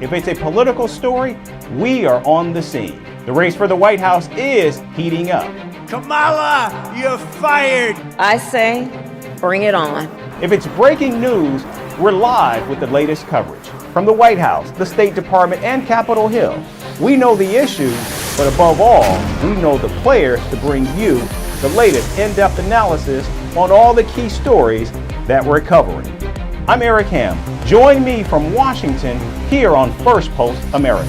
If it's a political story, we are on the scene. The race for the White House is heating up. Kamala, you're fired! I say, bring it on. If it's breaking news, we're live with the latest coverage. From the White House, the State Department, and Capitol Hill. We know the issues, but above all, we know the players to bring you the latest in-depth analysis on all the key stories that we're covering. I'm Eric Ham. Join me from Washington here on Firstpost America.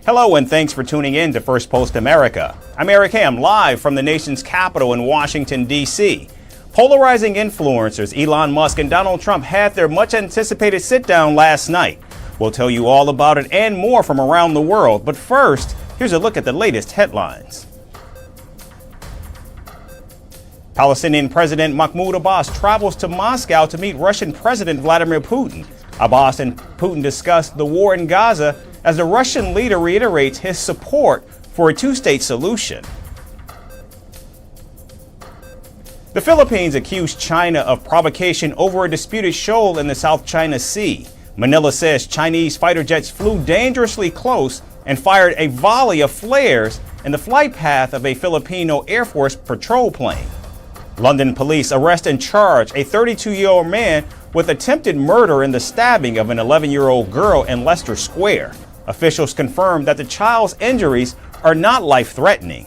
Hello and thanks for tuning in to Firstpost America. I'm Eric Ham, live from the nation's capital in Washington, D.C. Polarizing influencers Elon Musk and Donald Trump had their much-anticipated sit-down last night. We'll tell you all about it and more from around the world. But first, here's a look at the latest headlines. Palestinian President Mahmoud Abbas travels to Moscow to meet Russian President Vladimir Putin. Abbas and Putin discussed the war in Gaza as the Russian leader reiterates his support for a two-state solution. The Philippines accused China of provocation over a disputed shoal in the South China Sea. Manila says Chinese fighter jets flew dangerously close and fired a volley of flares in the flight path of a Filipino Air Force patrol plane. London police arrest and charge a 32-year-old man with attempted murder in the stabbing of an 11-year-old girl in Leicester Square. Officials confirmed that the child's injuries are not life-threatening.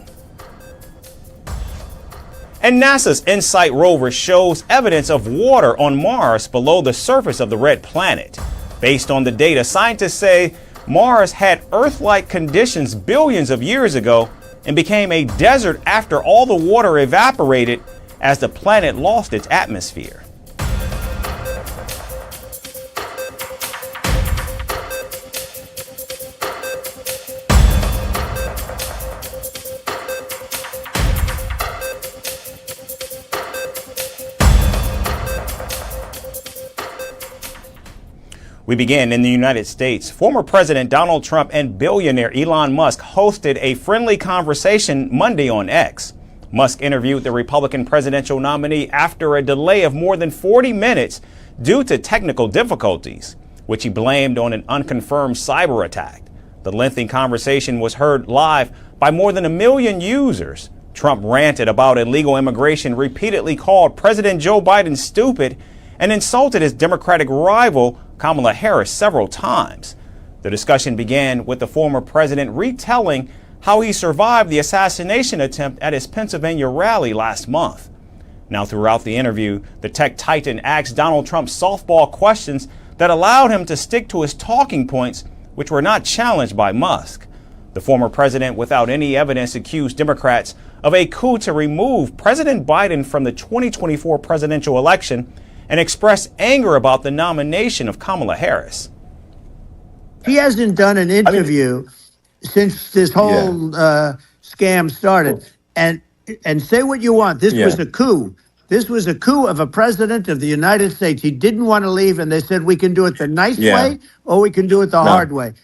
And NASA's InSight rover shows evidence of water on Mars below the surface of the red planet. Based on the data, scientists say Mars had Earth-like conditions billions of years ago and became a desert after all the water evaporated as the planet lost its atmosphere. We begin in the United States. Former President Donald Trump and billionaire Elon Musk hosted a friendly conversation Monday on X. Musk interviewed the Republican presidential nominee after a delay of more than 40 minutes due to technical difficulties, which he blamed on an unconfirmed cyber attack. The lengthy conversation was heard live by more than 1 million users. Trump ranted about illegal immigration, repeatedly called President Joe Biden stupid, and insulted his Democratic rival Kamala Harris several times. The discussion began with the former president retelling how he survived the assassination attempt at his Pennsylvania rally last month. Now, throughout the interview, the tech titan asked Donald Trump softball questions that allowed him to stick to his talking points, which were not challenged by Musk. The former president, without any evidence, accused Democrats of a coup to remove President Biden from the 2024 presidential election and expressed anger about the nomination of Kamala Harris. He hasn't done an interview since this whole scam started. And say what you want. This was a coup. This was a coup of a president of the United States. He didn't want to leave, and they said, we can do it the nice way or we can do it the hard way.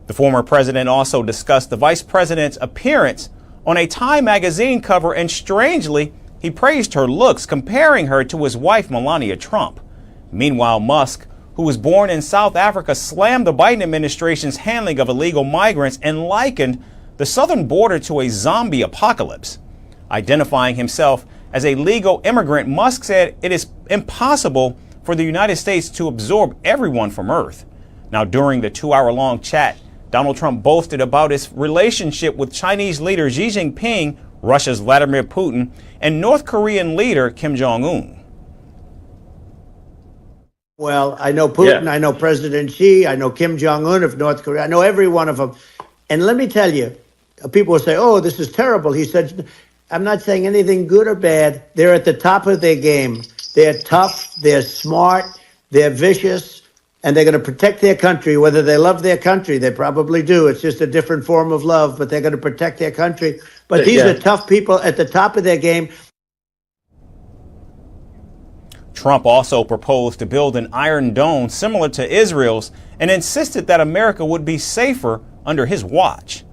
The former president also discussed the vice president's appearance on a Time magazine cover, and strangely, he praised her looks, comparing her to his wife, Melania Trump. Meanwhile, Musk, who was born in South Africa, slammed the Biden administration's handling of illegal migrants and likened the southern border to a zombie apocalypse. Identifying himself as a legal immigrant, Musk said it is impossible for the United States to absorb everyone from Earth. Now, during the 2-hour-long chat, Donald Trump boasted about his relationship with Chinese leader Xi Jinping, Russia's Vladimir Putin, and North Korean leader Kim Jong-un. Well, I know Putin, I know President Xi, I know Kim Jong-un of North Korea, I know every one of them. And let me tell you, people will say, oh, this is terrible. He said, I'm not saying anything good or bad. They're at the top of their game. They're tough, they're smart, they're vicious, and they're going to protect their country. Whether they love their country, they probably do. It's just a different form of love, but they're going to protect their country. But these are tough people at the top of their game. Trump also proposed to build an Iron Dome similar to Israel's and insisted that America would be safer under his watch.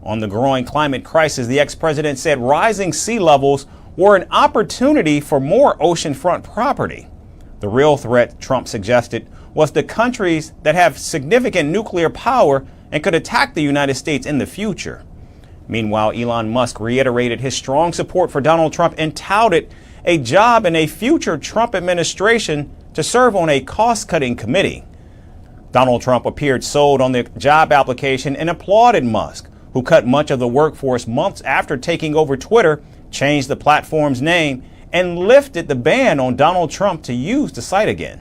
On the growing climate crisis, the ex-president said rising sea levels were an opportunity for more oceanfront property. The real threat, Trump suggested, was the countries that have significant nuclear power and could attack the United States in the future. Meanwhile, Elon Musk reiterated his strong support for Donald Trump and touted a job in a future Trump administration to serve on a cost-cutting committee. Donald Trump appeared sold on the job application and applauded Musk, who cut much of the workforce months after taking over Twitter, changed the platform's name, and lifted the ban on Donald Trump to use the site again.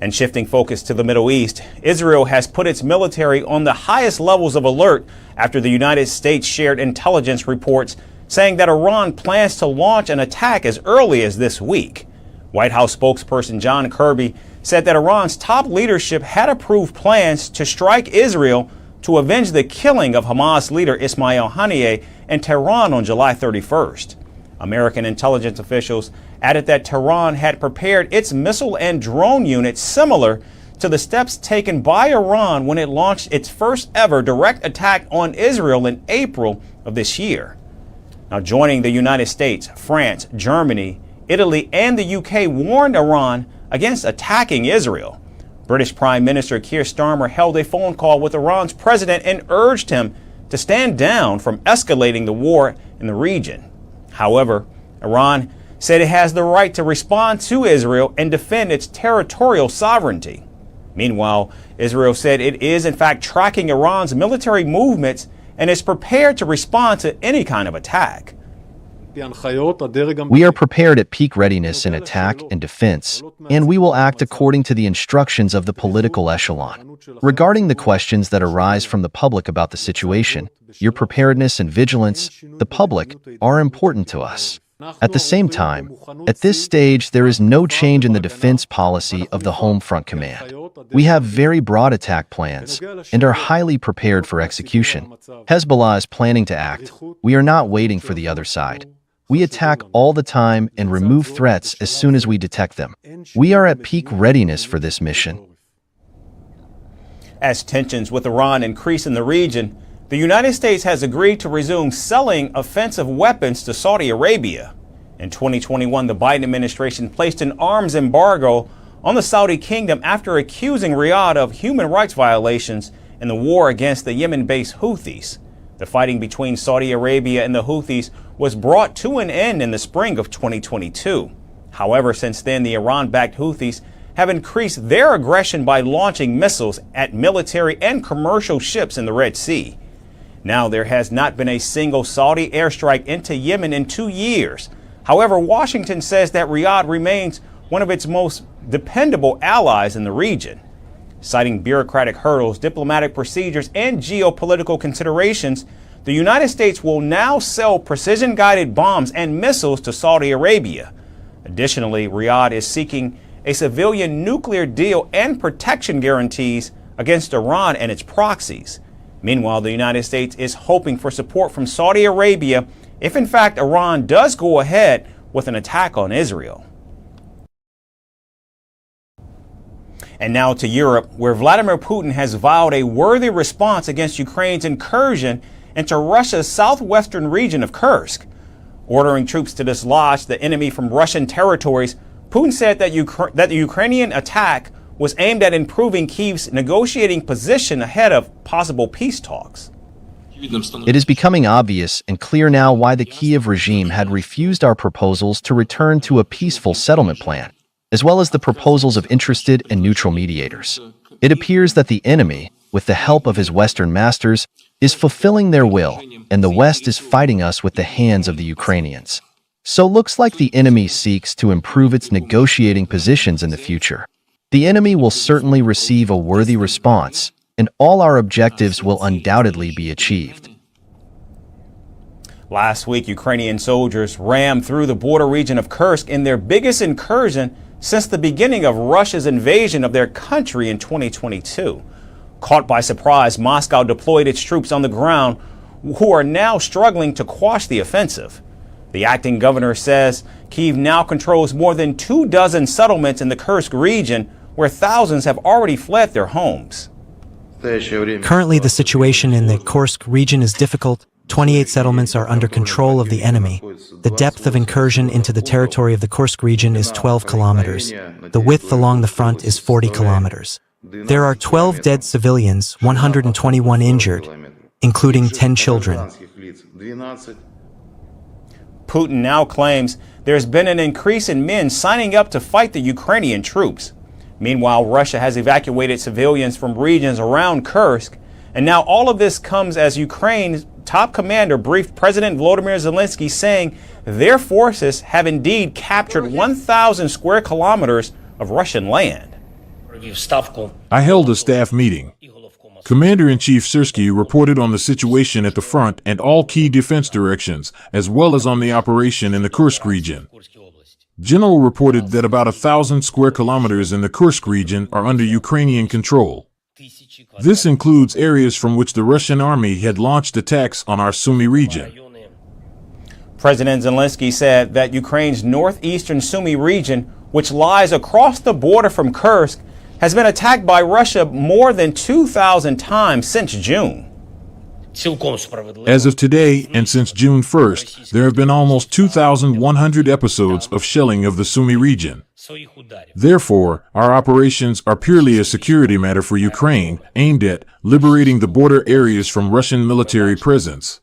And shifting focus to the Middle East, Israel has put its military on the highest levels of alert after the United States shared intelligence reports saying that Iran plans to launch an attack as early as this week. White House spokesperson John Kirby said that Iran's top leadership had approved plans to strike Israel to avenge the killing of Hamas leader Ismail Haniyeh in Tehran on July 31st. American intelligence officials added that Tehran had prepared its missile and drone units similar to the steps taken by Iran when it launched its first ever direct attack on Israel in April of this year. Now, joining the United States, France, Germany, Italy, and the UK warned Iran against attacking Israel. British Prime Minister Keir Starmer held a phone call with Iran's president and urged him to stand down from escalating the war in the region. However, Iran said it has the right to respond to Israel and defend its territorial sovereignty. Meanwhile, Israel said it is in fact tracking Iran's military movements and is prepared to respond to any kind of attack. We are prepared at peak readiness in attack and defense, and we will act according to the instructions of the political echelon. Regarding the questions that arise from the public about the situation, your preparedness and vigilance, the public, are important to us. At the same time, at this stage, there is no change in the defense policy of the Home Front Command. We have very broad attack plans and are highly prepared for execution. Hezbollah is planning to act. We are not waiting for the other side. We attack all the time and remove threats as soon as we detect them. We are at peak readiness for this mission. As tensions with Iran increase in the region, the United States has agreed to resume selling offensive weapons to Saudi Arabia. In 2021, the Biden administration placed an arms embargo on the Saudi kingdom after accusing Riyadh of human rights violations in the war against the Yemen-based Houthis. The fighting between Saudi Arabia and the Houthis was brought to an end in the spring of 2022. However, since then, the Iran-backed Houthis have increased their aggression by launching missiles at military and commercial ships in the Red Sea. Now, there has not been a single Saudi airstrike into Yemen in 2 years. However, Washington says that Riyadh remains one of its most dependable allies in the region. Citing bureaucratic hurdles, diplomatic procedures, and geopolitical considerations, the United States will now sell precision-guided bombs and missiles to Saudi Arabia. Additionally, Riyadh is seeking a civilian nuclear deal and protection guarantees against Iran and its proxies. Meanwhile, the United States is hoping for support from Saudi Arabia if, in fact, Iran does go ahead with an attack on Israel. And now to Europe, where Vladimir Putin has vowed a worthy response against Ukraine's incursion into Russia's southwestern region of Kursk. Ordering troops to dislodge the enemy from Russian territories, Putin said that the Ukrainian attack was aimed at improving Kyiv's negotiating position ahead of possible peace talks. It is becoming obvious and clear now why the Kyiv regime had refused our proposals to return to a peaceful settlement plan, as well as the proposals of interested and neutral mediators. It appears that the enemy, with the help of his Western masters, is fulfilling their will, and the West is fighting us with the hands of the Ukrainians. So looks like the enemy seeks to improve its negotiating positions in the future. The enemy will certainly receive a worthy response, and all our objectives will undoubtedly be achieved. Last week, Ukrainian soldiers rammed through the border region of Kursk in their biggest incursion since the beginning of Russia's invasion of their country in 2022. Caught by surprise, Moscow deployed its troops on the ground, who are now struggling to quash the offensive. The acting governor says Kyiv now controls more than 24 settlements in the Kursk region, where thousands have already fled their homes. Currently, the situation in the Kursk region is difficult. 28 settlements are under control of the enemy. The depth of incursion into the territory of the Kursk region is 12 kilometers. The width along the front is 40 kilometers. There are 12 dead civilians, 121 injured, including 10 children. Putin now claims there's been an increase in men signing up to fight the Ukrainian troops. Meanwhile, Russia has evacuated civilians from regions around Kursk, and now all of this comes as Ukraine's top commander briefed President Vladimir Zelensky, saying their forces have indeed captured 1,000 square kilometers of Russian land. I held a staff meeting. Commander-in-Chief Syrsky reported on the situation at the front and all key defense directions, as well as on the operation in the Kursk region. General reported that about 1,000 square kilometers in the Kursk region are under Ukrainian control. This includes areas from which the Russian army had launched attacks on our Sumy region. President Zelensky said that Ukraine's northeastern Sumy region, which lies across the border from Kursk, has been attacked by Russia more than 2,000 times since June. As of today, and since June 1st, there have been almost 2,100 episodes of shelling of the Sumy region. Therefore, our operations are purely a security matter for Ukraine, aimed at liberating the border areas from Russian military presence.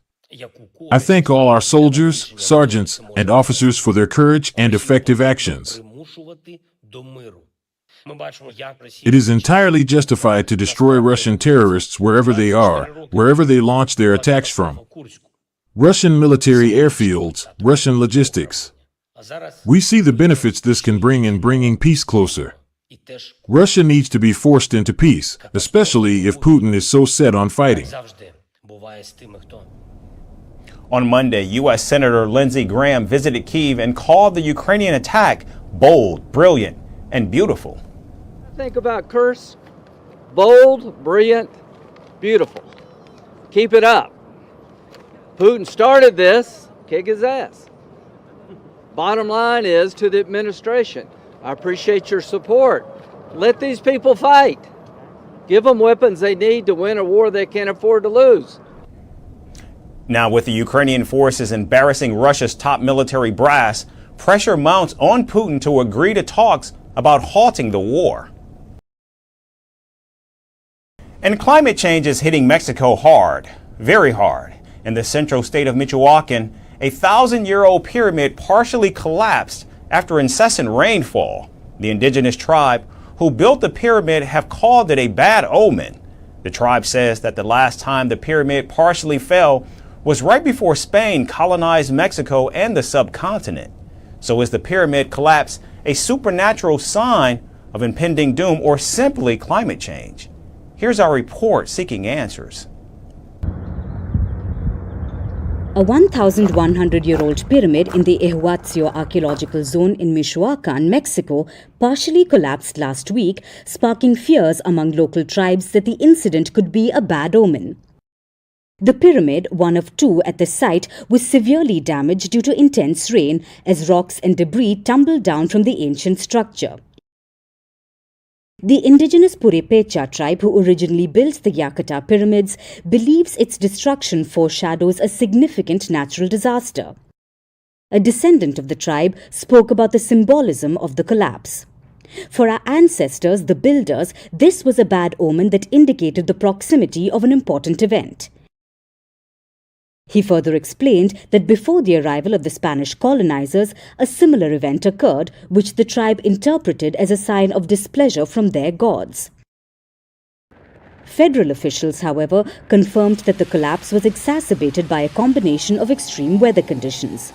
I thank all our soldiers, sergeants, and officers for their courage and effective actions. It is entirely justified to destroy Russian terrorists wherever they are, wherever they launch their attacks from. Russian military airfields, Russian logistics. We see the benefits this can bring in bringing peace closer. Russia needs to be forced into peace, especially if Putin is so set on fighting. On Monday, U.S. Senator Lindsey Graham visited Kyiv and called the Ukrainian attack bold, brilliant, and beautiful. Think about Kursk. Bold, brilliant, beautiful. Keep it up. Putin started this, kick his ass. Bottom line is to the administration, I appreciate your support. Let these people fight. Give them weapons they need to win a war they can't afford to lose. Now, with the Ukrainian forces embarrassing Russia's top military brass, pressure mounts on Putin to agree to talks about halting the war. And climate change is hitting Mexico hard, very hard. In the central state of Michoacan, a 1,000-year-old pyramid partially collapsed after incessant rainfall. The indigenous tribe who built the pyramid have called it a bad omen. The tribe says that the last time the pyramid partially fell was right before Spain colonized Mexico and the subcontinent. So is the pyramid collapse a supernatural sign of impending doom or simply climate change? Here's our report seeking answers. A 1,100-year-old pyramid in the Ihuatzio archaeological zone in Michoacan, Mexico, partially collapsed last week, sparking fears among local tribes that the incident could be a bad omen. The pyramid, one of two at the site, was severely damaged due to intense rain as rocks and debris tumbled down from the ancient structure. The indigenous Purépecha tribe, who originally built the Yakata pyramids, believes its destruction foreshadows a significant natural disaster. A descendant of the tribe spoke about the symbolism of the collapse. For our ancestors, the builders, this was a bad omen that indicated the proximity of an important event. He further explained that before the arrival of the Spanish colonizers, a similar event occurred, which the tribe interpreted as a sign of displeasure from their gods. Federal officials, however, confirmed that the collapse was exacerbated by a combination of extreme weather conditions.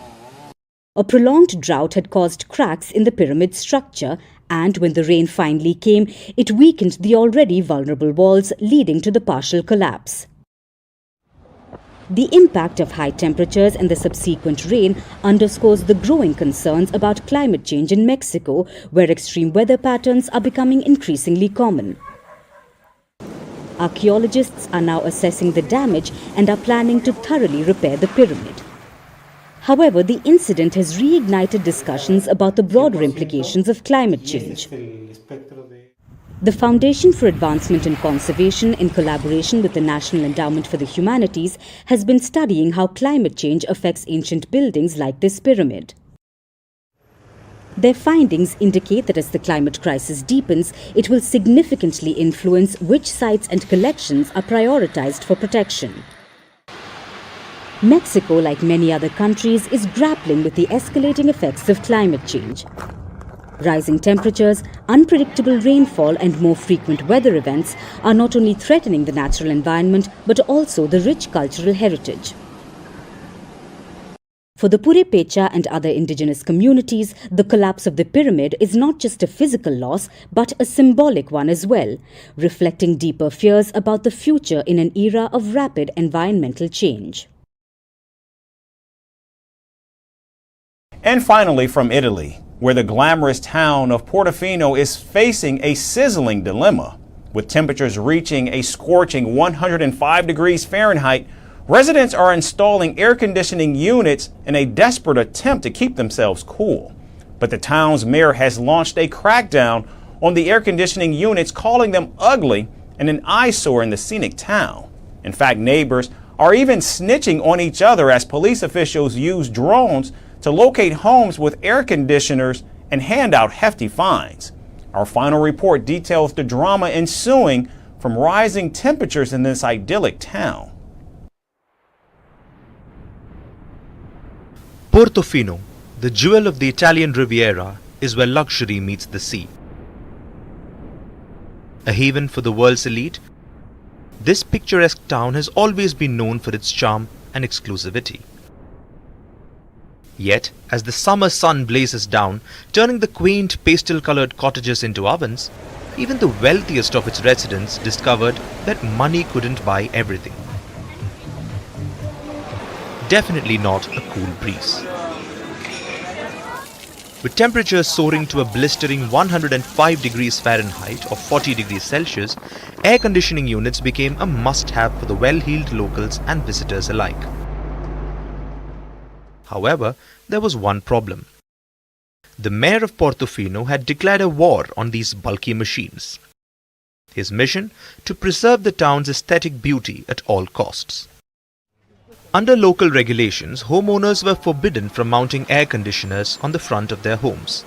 A prolonged drought had caused cracks in the pyramid structure, and when the rain finally came, it weakened the already vulnerable walls, leading to the partial collapse. The impact of high temperatures and the subsequent rain underscores the growing concerns about climate change in Mexico, where extreme weather patterns are becoming increasingly common. Archaeologists are now assessing the damage and are planning to thoroughly repair the pyramid. However, the incident has reignited discussions about the broader implications of climate change. The Foundation for Advancement and Conservation, in collaboration with the National Endowment for the Humanities, has been studying how climate change affects ancient buildings like this pyramid. Their findings indicate that as the climate crisis deepens, it will significantly influence which sites and collections are prioritized for protection. Mexico, like many other countries, is grappling with the escalating effects of climate change. Rising temperatures, unpredictable rainfall and more frequent weather events are not only threatening the natural environment but also the rich cultural heritage. For the Purépecha and other indigenous communities, the collapse of the pyramid is not just a physical loss but a symbolic one as well, reflecting deeper fears about the future in an era of rapid environmental change. And finally, from Italy, where the glamorous town of Portofino is facing a sizzling dilemma. With temperatures reaching a scorching 105 degrees Fahrenheit, residents are installing air conditioning units in a desperate attempt to keep themselves cool. But the town's mayor has launched a crackdown on the air conditioning units, calling them ugly and an eyesore in the scenic town. In fact, neighbors are even snitching on each other as police officials use drones to locate homes with air conditioners and hand out hefty fines. Our final report details the drama ensuing from rising temperatures in this idyllic town. Portofino, the jewel of the Italian Riviera, is where luxury meets the sea. A haven for the world's elite, this picturesque town has always been known for its charm and exclusivity. Yet, as the summer sun blazes down, turning the quaint pastel-colored cottages into ovens, even the wealthiest of its residents discovered that money couldn't buy everything. Definitely not a cool breeze. With temperatures soaring to a blistering 105 degrees Fahrenheit or 40 degrees Celsius, air conditioning units became a must-have for the well-heeled locals and visitors alike. However, there was one problem. The mayor of Portofino had declared a war on these bulky machines. His mission? To preserve the town's aesthetic beauty at all costs. Under local regulations, homeowners were forbidden from mounting air conditioners on the front of their homes.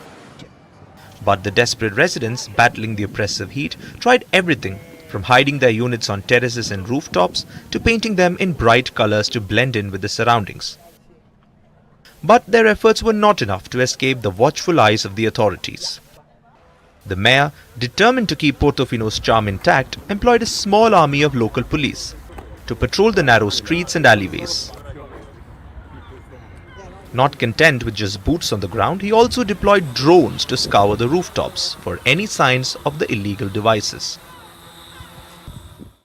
But the desperate residents, battling the oppressive heat, tried everything from hiding their units on terraces and rooftops to painting them in bright colors to blend in with the surroundings. But their efforts were not enough to escape the watchful eyes of the authorities. The mayor, determined to keep Portofino's charm intact, employed a small army of local police to patrol the narrow streets and alleyways. Not content with just boots on the ground, he also deployed drones to scour the rooftops for any signs of the illegal devices.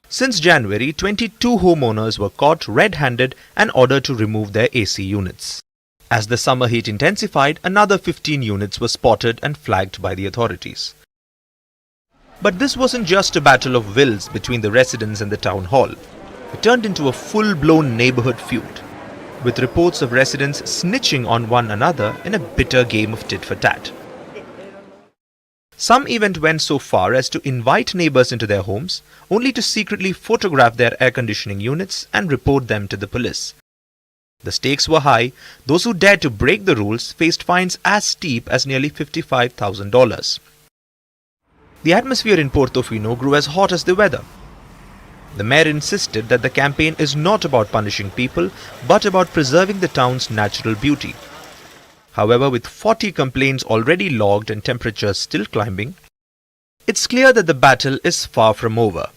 Since January, 22 homeowners were caught red-handed and ordered to remove their AC units. As the summer heat intensified, another 15 units were spotted and flagged by the authorities. But this wasn't just a battle of wills between the residents and the town hall. It turned into a full-blown neighborhood feud, with reports of residents snitching on one another in a bitter game of tit-for-tat. Some even went so far as to invite neighbors into their homes, only to secretly photograph their air conditioning units and report them to the police. The stakes were high. Those who dared to break the rules faced fines as steep as nearly $55,000. The atmosphere in Portofino grew as hot as the weather. The mayor insisted that the campaign is not about punishing people, but about preserving the town's natural beauty. However, with 40 complaints already logged and temperatures still climbing, it's clear that the battle is far from over.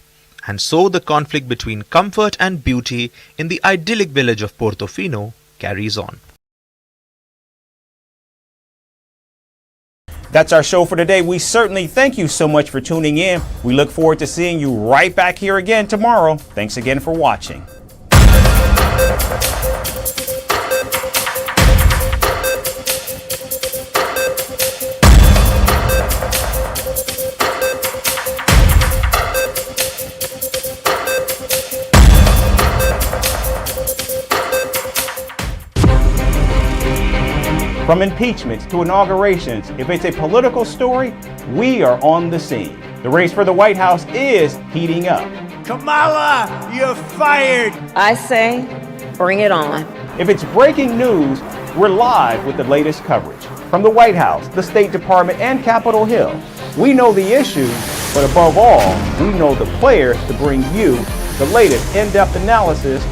And so the conflict between comfort and beauty in the idyllic village of Portofino carries on. That's our show for today. We certainly thank you so much for tuning in. We look forward to seeing you right back here again tomorrow. Thanks again for watching. From impeachments to inaugurations, if it's a political story, we are on the scene. The race for the White House is heating up. Kamala, you're fired. I say, bring it on. If it's breaking news, we're live with the latest coverage. From the White House, the State Department, and Capitol Hill. We know the issues, but above all, we know the players to bring you the latest in-depth analysis